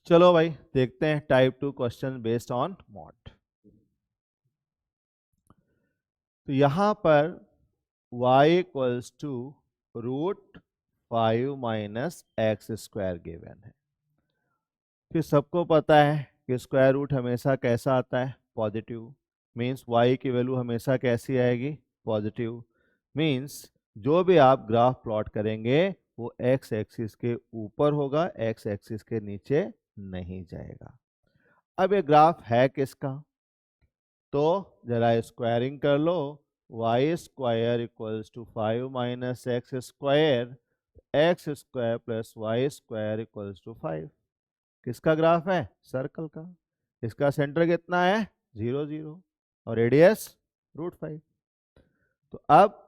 चलो भाई देखते हैं type 2 question based on mod. तो यहां पर y equals to √5 minus x square given है। फिर सबको पता है कि स्क्वायर रूट हमेशा कैसा आता है, पॉजिटिव। मीन्स y की वैल्यू हमेशा कैसी आएगी, पॉजिटिव। मीन्स जो भी आप ग्राफ प्लॉट करेंगे वो x एक्सिस के ऊपर होगा, x एक्सिस के नीचे नहीं जाएगा। अब ये ग्राफ है किसका, तो जरा स्क्वायरिंग कर लो। Y square equals to 5 minus x square, x square plus y square equals to 5। किसका ग्राफ है, सर्कल का। इसका सेंटर कितना है, 0 0, और रेडियस √5। तो अब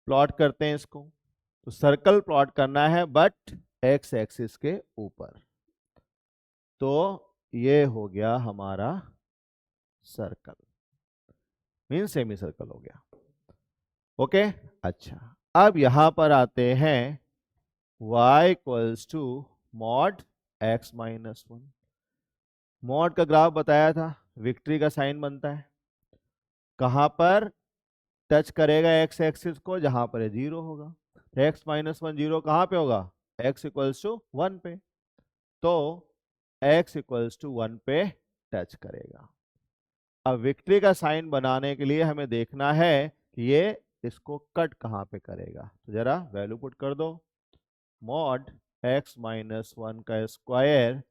प्लॉट करते हैं इसको। तो सर्कल प्लॉट करना है बट एक्स एक्सिस के ऊपर। तो ये हो गया हमारा सर्कल, मीन सेमी सर्कल हो गया। ओके। अच्छा, अब यहां पर आते हैं y equals to mod x minus 1। Mod का ग्राफ बताया था, विक्ट्री का साइन बनता है। कहां पर टच करेगा x एक्सिस को, जहां पर ये 0 होगा। x माइनस 1 0 कहां पे होगा, x इक्वल्स टू 1 पे। तो x इक्वल्स टू 1 पे टच करेगा। अब विक्ट्री का साइन बनाने के लिए हमें देखना है कि ये इसको कट कहाँ पे करेगा। तो जरा वैल्यू पुट कर दो। मॉड x माइनस 1 का स्क्वायर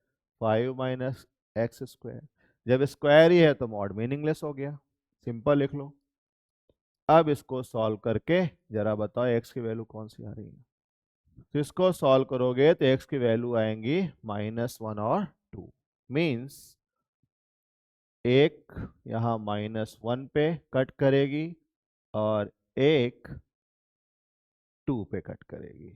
5 माइनस एक्स स्क्वायर। जब स्क्वायर ही है तो मॉड मीनिंगलेस हो गया, सिंपल लिख लो। अब इसको सॉल्व करके जरा बताओ x की वैल्यू कौन सी आ रही है। तो इसको सॉल्व करोगे तो x की वैल्यू आएंगी -1 और 2। मीन्स एक यहाँ -1 पे कट करेगी और एक 2 पे कट करेगी।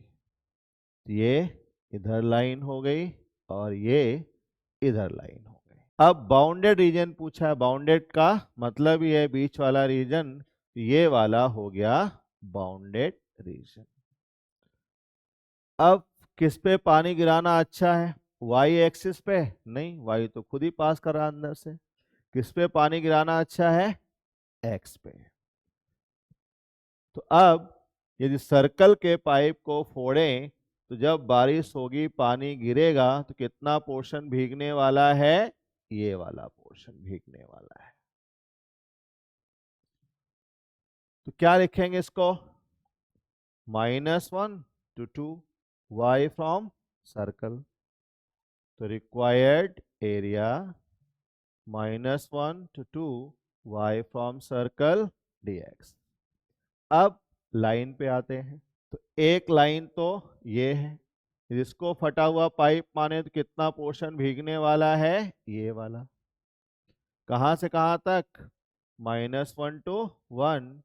ये इधर लाइन हो गई और ये इधर लाइन हो गई। अब बाउंडेड रीजन पूछा है, बाउंडेड का मतलब ये बीच वाला रीजन, ये वाला हो गया बाउंडेड रीजन। अब किस पे पानी गिराना अच्छा है, वाई एक्सिस पे? नहीं, वाई तो खुद ही पास कर रहा है अंदर से। किस पे पानी गिराना अच्छा है, एक्स पे। तो अब यदि सर्कल के पाइप को फोड़ें तो जब बारिश होगी पानी गिरेगा तो कितना पोर्शन भीगने वाला है, ये वाला पोर्शन भीगने वाला है। तो क्या लिखेंगे इसको, -1 to 2 y फ्रॉम सर्कल। तो required area -1 to 2 y from circle dx। अब लाइन पे आते हैं। तो एक लाइन तो ये है, जिसको फटा हुआ पाइप माने तो कितना पोर्शन भीगने वाला है, ये वाला। कहां से कहां तक, -1 to 1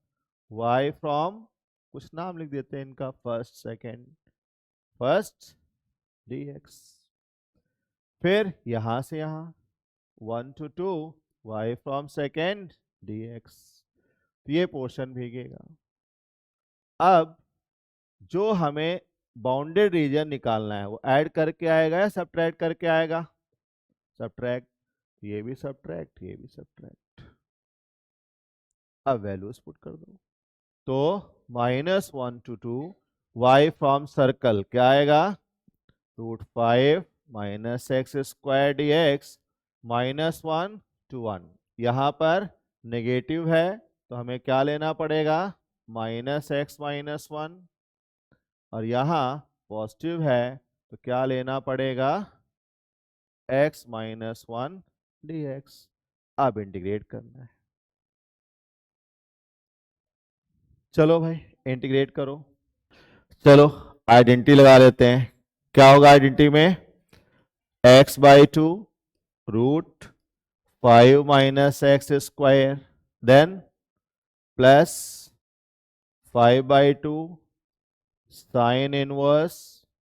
y फ्रॉम, कुछ नाम लिख देते हैं इनका, फर्स्ट सेकेंड, फर्स्ट dx। फिर यहां से यहां 1 to 2 y from second dx। तो ये पोर्शन भीगेगा। अब जो हमें बाउंडेड रीजन निकालना है वो ऐड करके आएगा या सब्ट्रैक्ट करके आएगा, सब्ट्रैक्ट। ये भी सब्ट्रैक्ट, ये भी सब्ट्रैक्ट। अब वैल्यूज पुट कर दो। तो -1 to 2 y फ्रॉम सर्कल क्या आएगा, √5 minus x square dx, -1 to 1। यहाँ पर नेगेटिव है तो हमें क्या लेना पड़ेगा, -x माइनस 1। और यहाँ पॉजिटिव है तो क्या लेना पड़ेगा, x माइनस 1 dx। अब इंटीग्रेट करना है। चलो भाई इंटीग्रेट करो। चलो आइडेंटिटी लगा लेते हैं। क्या होगा आइडेंटिटी में, x/2 √5 minus x square, then plus 5/2 sine inverse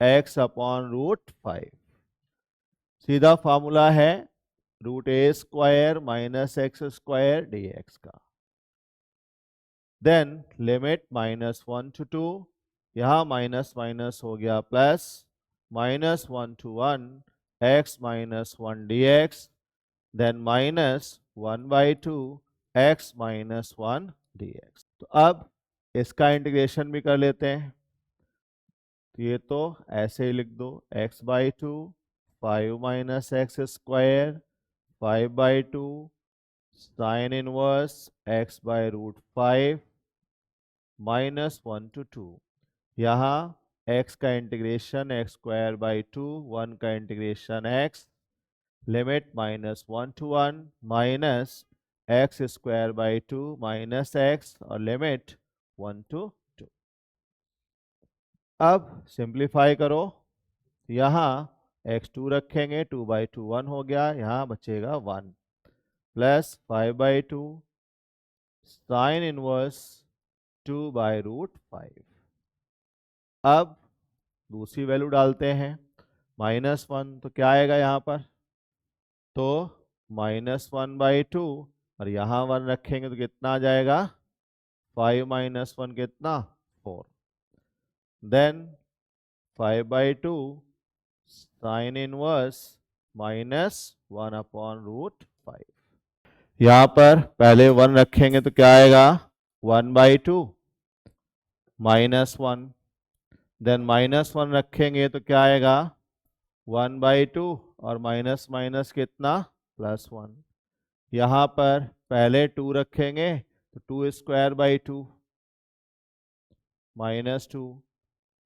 x upon √5। सीधा फॉर्मूला है √a² minus x square dx का। देन लिमिट -1 to 2 यहाँ माइनस माइनस हो गया plus, -1 to 1 x - 1 dx, then -1/2 x - 1 dx। तो अब इसका इंटीग्रेशन भी कर लेते हैं। तो ये तो ऐसे ही लिख दो, x/2 5 - x², 5/2 sine inverse x/√5 -1 to 2। यहाँ x का इंटीग्रेशन x²/2, 1 का integration x, limit -1 to 1 minus x²/2 minus x और लिमिट 1 to 2। अब सिंप्लीफाई करो, यहाँ x2 रखेंगे, 2/2 1 हो गया, यहाँ बचेगा 1 प्लस 5/2 साइन इनवर्स 2/√5। अब दूसरी वैल्यू डालते हैं, -1 तो क्या आएगा यहाँ पर, तो -1/2 और यहाँ 1 रखेंगे तो कितना आ जाएगा, 5 - 1 कितना, 4, देन 5/2 साइन इनवर्स -1/√5। यहाँ पर पहले 1 रखेंगे तो क्या आएगा, 1/2 -1, देन -1 रखेंगे तो क्या आएगा, 1/2 और माइनस माइनस कितना, +1। यहाँ पर पहले 2 रखेंगे तो 2²/2 -2,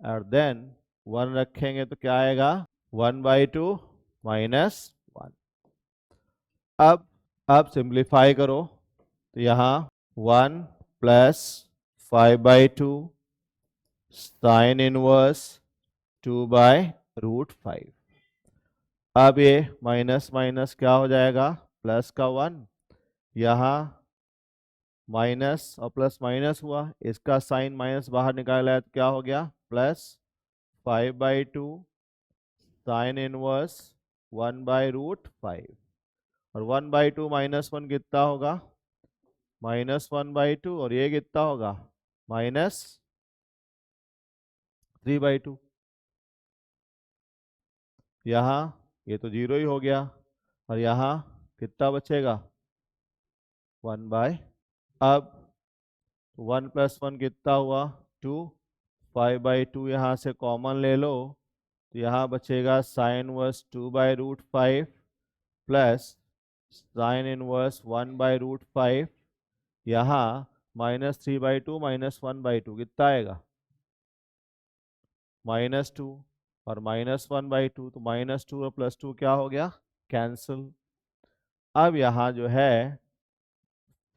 और देन 1 रखेंगे तो क्या आएगा, 1/2 -1। अब सिंप्लीफाई करो, तो यहाँ 1 प्लस 5/2 साइन इनवर्स 2/√5। अब ये माइनस माइनस क्या हो जाएगा, प्लस का 1, यहाँ माइनस और प्लस माइनस हुआ, इसका साइन माइनस बाहर निकाला है तो क्या हो गया, प्लस 5/2 साइन इनवर्स 1/√5, और 1/2 -1 कितना होगा, -1/2, और ये कितना होगा, -3/2। यहाँ ये तो 0 ही हो गया, और यहाँ कितना बचेगा, 1/। अब 1 + 1 कितना हुआ, 2, 5/2 यहाँ से कॉमन ले लो, तो यहाँ बचेगा sine inverse 2/√5 plus sine inverse 1/√5, यहाँ -3/2 -1/2 कितना आएगा, -2, और -1/2, तो -2 और +2 क्या हो गया, कैंसिल। अब यहाँ जो है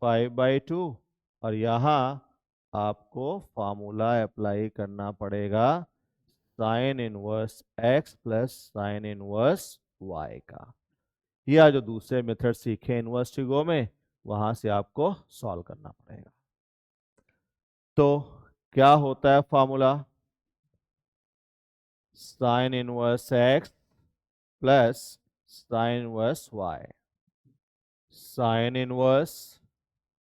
5/2, और यहाँ आपको फार्मूला अप्लाई करना पड़ेगा sign inverse x plus sine inverse y का। यह जो दूसरे मेथड सीखे इनवर्स ट्रिगो में, वहां से आपको सॉल्व करना पड़ेगा। तो क्या होता है formula, sign inverse x plus sine inverse y, sign inverse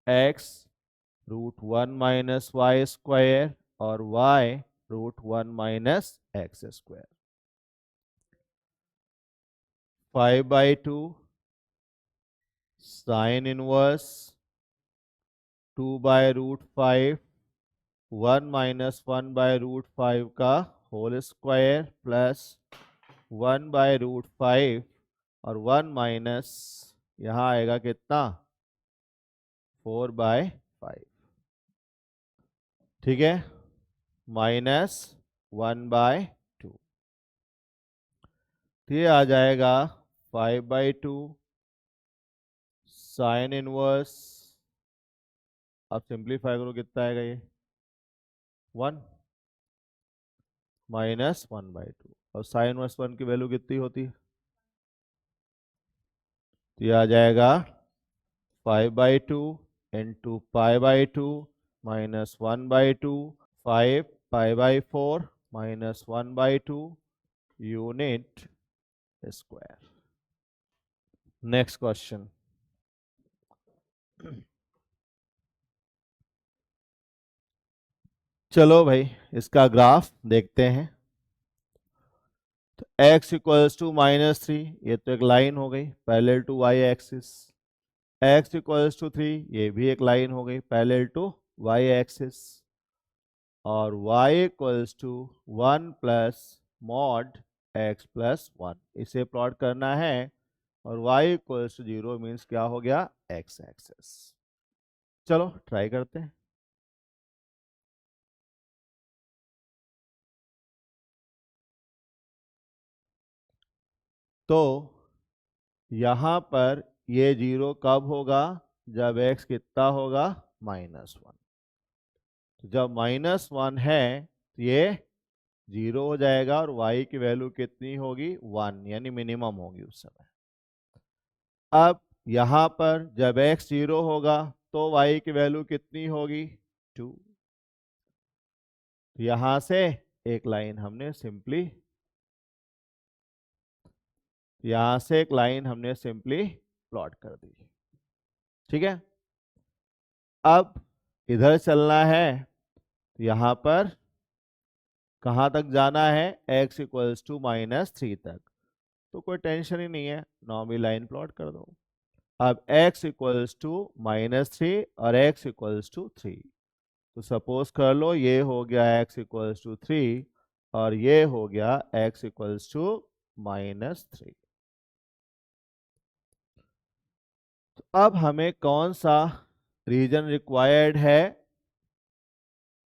x √1 - y² और y √1 - x²। 5/2 साइन इनवर्स 2/√5 1 - 1/√5 का होल स्क्वायर प्लस 1/√5 और 1 माइनस, यहाँ आएगा कितना, 4/5, ठीक है, -1/2। तो ये आ जाएगा 5/2 साइन इनवर्स, अब सिंप्लीफाई करो कितना आएगा ये, 1 -1/2, और साइन इनवर्स 1 की वैल्यू कितनी होती है, तो ये आ जाएगा 5/2 into π/2 -1/2, 5 π/4 -1/2 unit square. Next question, चलो भाई इसका ग्राफ देखते हैं। तो x इक्वल्स टू -3, ये तो एक लाइन हो गई parallel to y axis. x equals to 3, ये भी एक लाइन हो गई पैरेलल टू y एक्सिस। और y equals to 1 plus mod x plus 1, इसे प्लॉट करना है। और y इक्वल्स टू 0 मीन्स क्या हो गया, x एक्सिस। चलो ट्राई करते हैं। तो यहाँ पर ये 0 कब होगा, जब x कितना होगा, -1। तो जब -1 है तो ये 0 हो जाएगा और y की वैल्यू कितनी होगी, 1, यानी मिनिमम होगी उस समय। अब यहाँ पर जब x 0 होगा तो y की वैल्यू कितनी होगी, 2। यहाँ से एक लाइन हमने सिंपली प्लॉट कर दी। ठीक है। अब इधर चलना है, तो यहाँ पर कहाँ तक जाना है, x इक्वल्स टू -3 तक। तो कोई टेंशन ही नहीं है, नॉर्मल लाइन प्लॉट कर दो। अब x इक्वल्स टू -3 और x इक्वल्स टू 3। तो सपोज कर लो ये हो गया x इक्वल्स टू 3 और ये हो गया x इक्वल्स टू -3। तो अब हमें कौन सा रीजन रिक्वायर्ड है,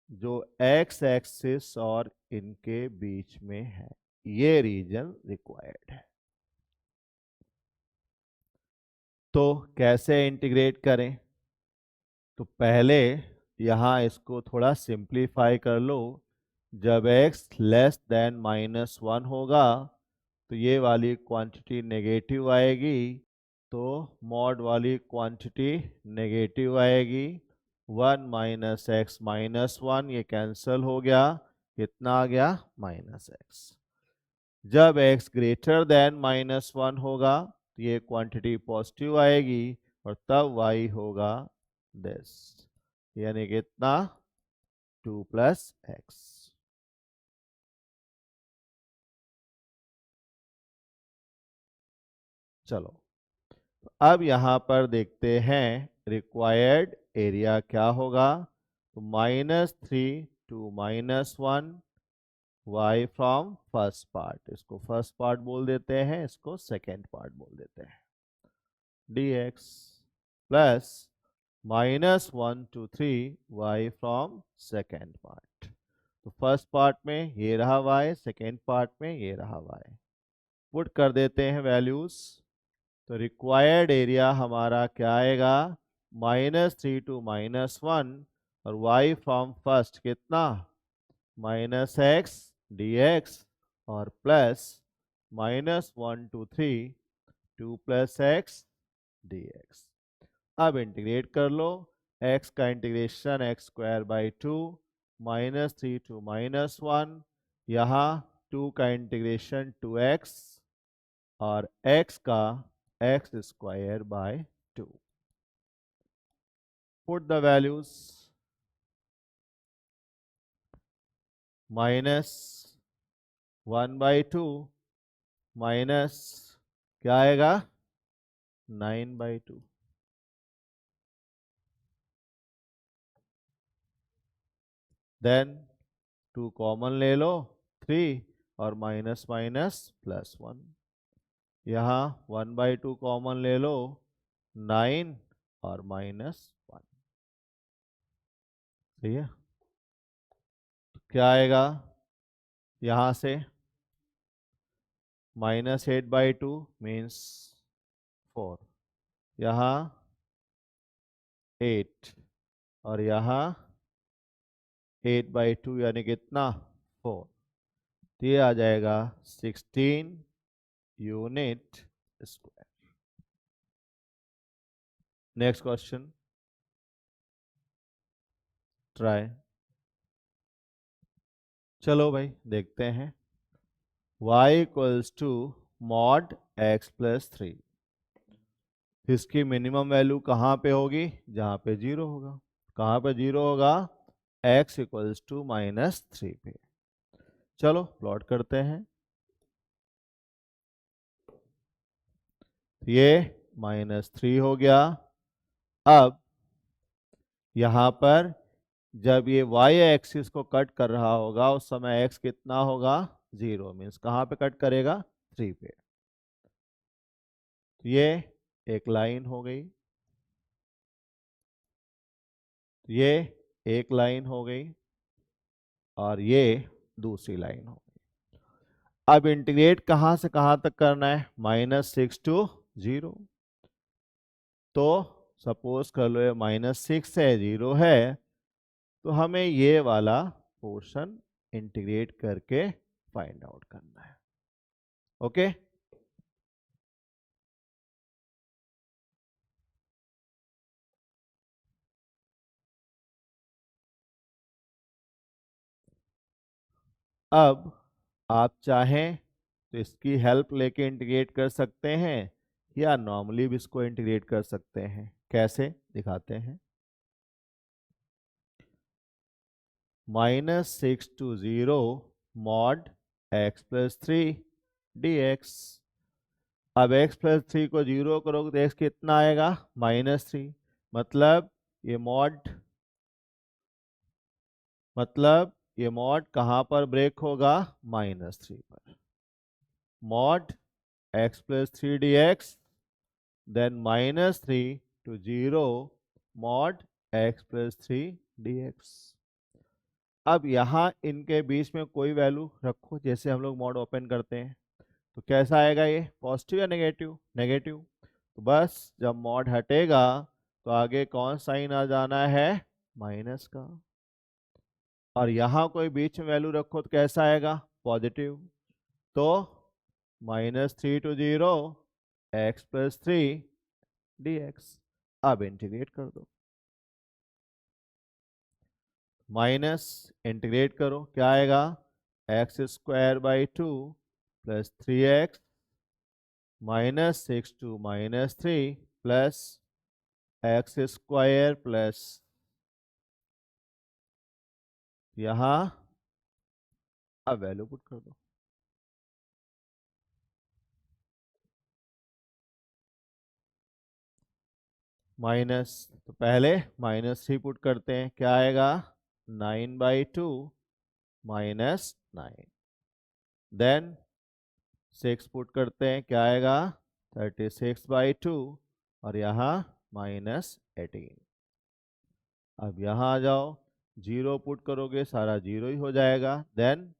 जो x एक्सिस और इनके बीच में है, ये रीजन रिक्वायर्ड है। तो कैसे इंटीग्रेट करें, तो पहले यहाँ इसको थोड़ा सिंप्लीफाई कर लो। जब x लेस देन -1 होगा तो ये वाली क्वांटिटी नेगेटिव आएगी, तो मॉड वाली क्वांटिटी नेगेटिव आएगी। 1 - x -1 ये कैंसिल हो गया, कितना आ गया, -x। जब x ग्रेटर देन -1 होगा तो ये क्वांटिटी पॉजिटिव आएगी और तब y होगा दिस, यानी कितना, 2 + x। चलो अब यहाँ पर देखते हैं रिक्वायर्ड एरिया क्या होगा। तो -3 to -1 y from first part, इसको फर्स्ट पार्ट बोल देते हैं, इसको सेकेंड पार्ट बोल देते हैं, dx plus -1 to 3 y from second part. तो फर्स्ट पार्ट में ये रहा y, सेकेंड पार्ट में ये रहा y। पुट कर देते हैं वैल्यूज। तो रिक्वायर्ड एरिया हमारा क्या आएगा, -3 to -1 और y फ्रॉम फर्स्ट कितना, -x dx और प्लस -1 to 3 2 + x dx। अब इंटीग्रेट कर लो, x का इंटीग्रेशन x²/2 -3 to -1, यहाँ 2 का इंटीग्रेशन 2x और x का x²/2। Put the values, -1/2 minus क्या आएगा, 9/2। देन 2 कॉमन ले लो, 3 और माइनस माइनस +1। यहाँ 1/2 कॉमन ले लो, 9 और -1। सही है। तो क्या आएगा, यहाँ से -8/2 मीन्स 4, यहाँ 8 और यहाँ 8/2 यानी कितना, 4। तो ये आ जाएगा 16 unit square. Next question try. चलो भाई देखते हैं। y equals to mod x + 3, इसकी मिनिमम वैल्यू कहाँ पे होगी, जहाँ पे 0 होगा। कहाँ पे 0 होगा, x इक्वल्स टू -3 पे। चलो प्लॉट करते हैं। ये -3 हो गया। अब यहाँ पर जब ये y एक्सिस को कट कर रहा होगा उस समय x कितना होगा? 0। मीन्स कहाँ पे कट करेगा? 3 पे। ये एक लाइन हो गई, ये एक लाइन हो गई और ये दूसरी लाइन हो गई। अब इंटीग्रेट कहाँ से कहाँ तक करना है? -6 to 0। तो सपोज कर लो ये -6 है, 0 है, तो हमें ये वाला पोर्शन इंटीग्रेट करके फाइंड आउट करना है। ओके। अब आप चाहें तो इसकी हेल्प लेके इंटीग्रेट कर सकते हैं या नॉर्मली भी इसको इंटीग्रेट कर सकते हैं। कैसे दिखाते हैं? -6 to 0 mod x+3 dx। अब x+3 को 0 करोगे तो x कितना आएगा? -3। मतलब ये मॉड कहाँ पर ब्रेक होगा? -3 पर। mod x+3 dx, then -3 to 0 mod x+3 dx। अब यहाँ इनके बीच में कोई वैल्यू रखो, जैसे हम लोग मॉड ओपन करते हैं तो कैसा आएगा? ये पॉजिटिव या नेगेटिव? नेगेटिव। तो बस जब मॉड हटेगा तो आगे कौन साइन आ जाना है? माइनस का। और यहाँ कोई बीच में वैल्यू रखो तो कैसा आएगा? पॉजिटिव। तो -3 to 0 x+3 dx। अब इंटीग्रेट कर दो। माइनस इंटीग्रेट करो, क्या आएगा? x²/2 + 3x -6 to -3 plus x² plus यहाँ अब वैल्यू पुट कर दो। माइनस, तो पहले -3 पुट करते हैं, क्या आएगा? 9/2 -9। देन 6 पुट करते हैं, क्या आएगा? 36/2 और यहाँ -18। अब यहाँ आ जाओ, 0 पुट करोगे सारा 0 ही हो जाएगा। देन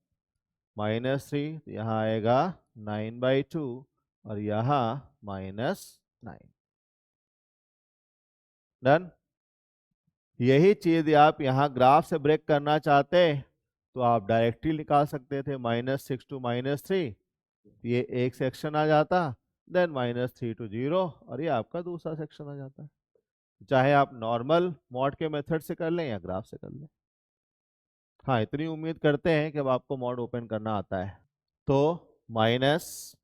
-3, यहाँ आएगा 9/2 और यहाँ -9। डन। यही चीज आप यहाँ ग्राफ से ब्रेक करना चाहते तो आप डायरेक्टली निकाल सकते थे, -6 to -3, ये एक सेक्शन आ जाता। देन -3 to 0 और ये आपका दूसरा सेक्शन आ जाता है। चाहे आप नॉर्मल मॉड के मेथड से कर लें या ग्राफ से कर लें। हाँ, इतनी उम्मीद करते हैं कि अब आपको मॉड ओपन करना आता है। तो माइनस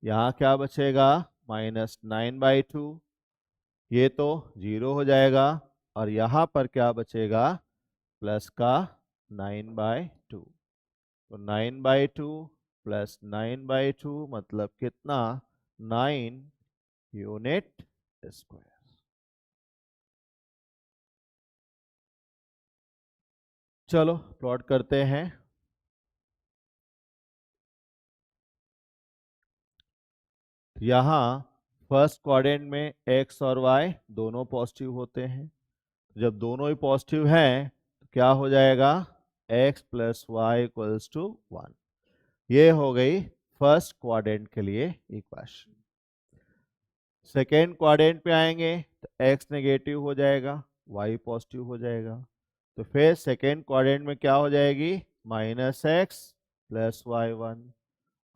यहाँ क्या बचेगा? -9/2, ये तो 0 हो जाएगा और यहाँ पर क्या बचेगा? प्लस का 9/2। तो 9/2 प्लस 9/2 मतलब कितना? 9 यूनिट स्क्वायर। चलो प्लॉट करते हैं। यहाँ फर्स्ट क्वाड्रेंट में x और y दोनों पॉजिटिव होते हैं। जब दोनों ही पॉजिटिव हैं तो क्या हो जाएगा? x + y = 1। ये हो गई फर्स्ट क्वाड्रेंट के लिए इक्वेशन। सेकेंड क्वाड्रेंट पे आएंगे तो x नेगेटिव हो जाएगा, y पॉजिटिव हो जाएगा। तो फिर सेकेंड क्वाड्रेंट में क्या हो जाएगी? -x + y1।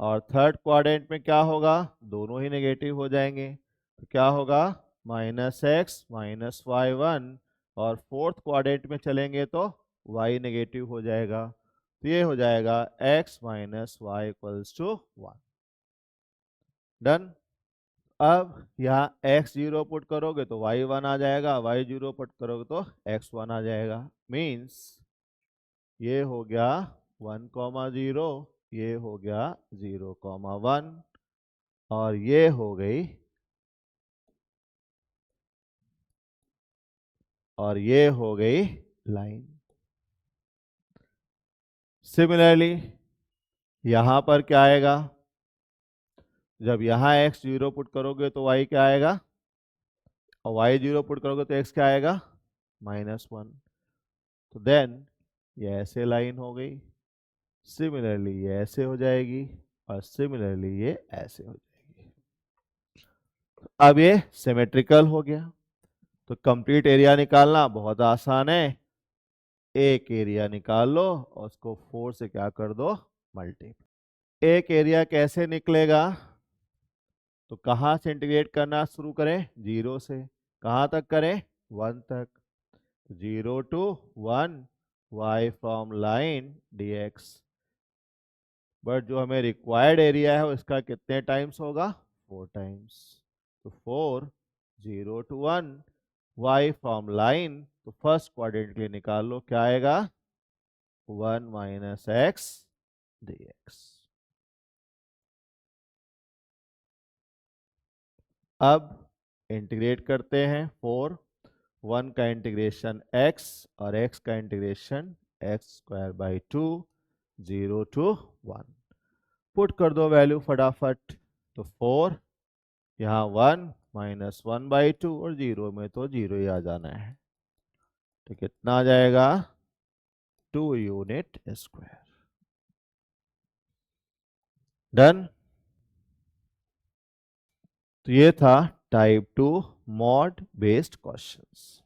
और थर्ड क्वाड्रेंट में क्या होगा? दोनों ही नेगेटिव हो जाएंगे, तो क्या होगा? -x - y1। और फोर्थ क्वाड्रेंट में चलेंगे तो y नेगेटिव हो जाएगा, तो ये हो जाएगा x - y = 1। डन। अब यहाँ x0 पुट करोगे तो y1 आ जाएगा, y0 पुट करोगे तो x1 आ जाएगा। मीन्स ये हो गया 1,0, ये हो गया 0,1 और ये हो गई लाइन। सिमिलरली यहां पर क्या आएगा, जब यहां x 0 पुट करोगे तो y क्या आएगा, और y 0 पुट करोगे तो x क्या आएगा, -1। तो देन ये ऐसे लाइन हो गई, सिमिलरली ये ऐसे हो जाएगी और सिमिलरली ये ऐसे हो जाएगी। अब ये सिमेट्रिकल हो गया। तो कंप्लीट एरिया निकालना बहुत आसान है, एक एरिया निकाल लो और उसको 4 से क्या कर दो, मल्टीप्लाई। एक एरिया कैसे निकलेगा, तो कहाँ से इंटीग्रेट करना शुरू करें, 0 से, कहाँ तक करें, 1 तक। 0 to 1 y from line dx, but जो हमें रिक्वायर्ड एरिया है उसका कितने टाइम्स होगा, 4 टाइम्स। तो 4 0 to 1 y फ्रॉम लाइन, तो फर्स्ट क्वाड्रेंट के लिए निकाल लो, क्या आएगा, 1 - x dx। अब इंटीग्रेट करते हैं, 4 1 का इंटीग्रेशन x और x का इंटीग्रेशन x²/2 0 to 1। पुट कर दो वैल्यू फटाफट, तो 4 यहाँ 1 -1/2 और 0 में तो 0 ही आ जाना है, तो कितना आ जाएगा, 2 यूनिट स्क्वायर। डन। तो ये था टाइप 2 मॉड बेस्ड क्वेश्चंस।